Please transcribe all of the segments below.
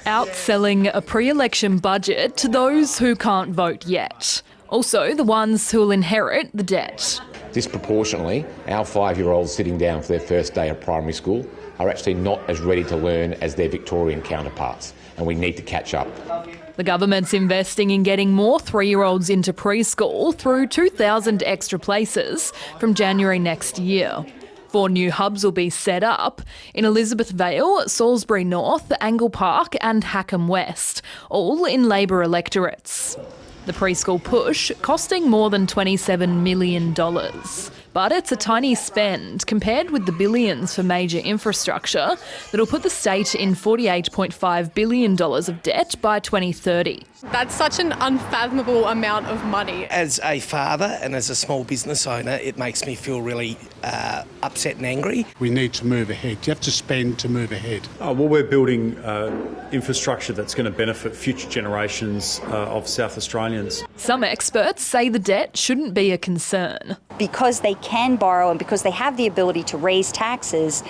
Outselling a pre-election budget to those who can't vote yet. Also, the ones who'll inherit the debt. Disproportionately, our 5-year-olds sitting down for their first day of primary school are actually not as ready to learn as their Victorian counterparts, and we need to catch up. The government's investing in getting more 3-year-olds into preschool through 2,000 extra places from January next year. 4 new hubs will be set up in Elizabeth Vale, Salisbury North, Angle Park and Hackham West, all in Labor electorates. The preschool push costing more than $27 million. But it's a tiny spend compared with the billions for major infrastructure that'll put the state in $48.5 billion of debt by 2030. That's such an unfathomable amount of money. As a father and as a small business owner, it makes me feel really upset and angry. We need to move ahead. You have to spend to move ahead. Well, we're building infrastructure that's going to benefit future generations of South Australians. Some experts say the debt shouldn't be a concern. Because they can borrow and because they have the ability to raise taxes,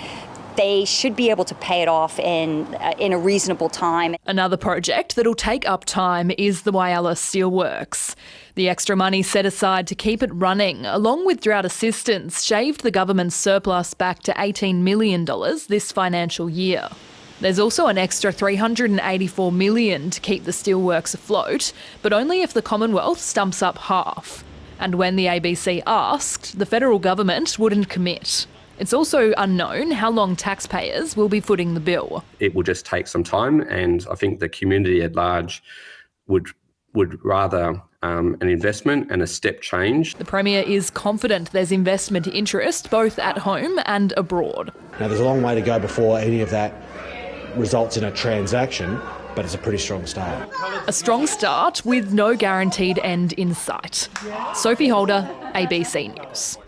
they should be able to pay it off in a reasonable time. Another project that'll take up time is the Whyalla Steelworks. The extra money set aside to keep it running, along with drought assistance, shaved the government's surplus back to $18 million this financial year. There's also an extra $384 million to keep the steelworks afloat, but only if the Commonwealth stumps up half. And when the ABC asked, the federal government wouldn't commit. It's also unknown how long taxpayers will be footing the bill. It will just take some time, and I think the community at large would rather an investment and a step change. The Premier is confident there's investment interest both at home and abroad. Now, there's a long way to go before any of that results in a transaction, but it's a pretty strong start. A strong start with no guaranteed end in sight. Sophie Holder, ABC News.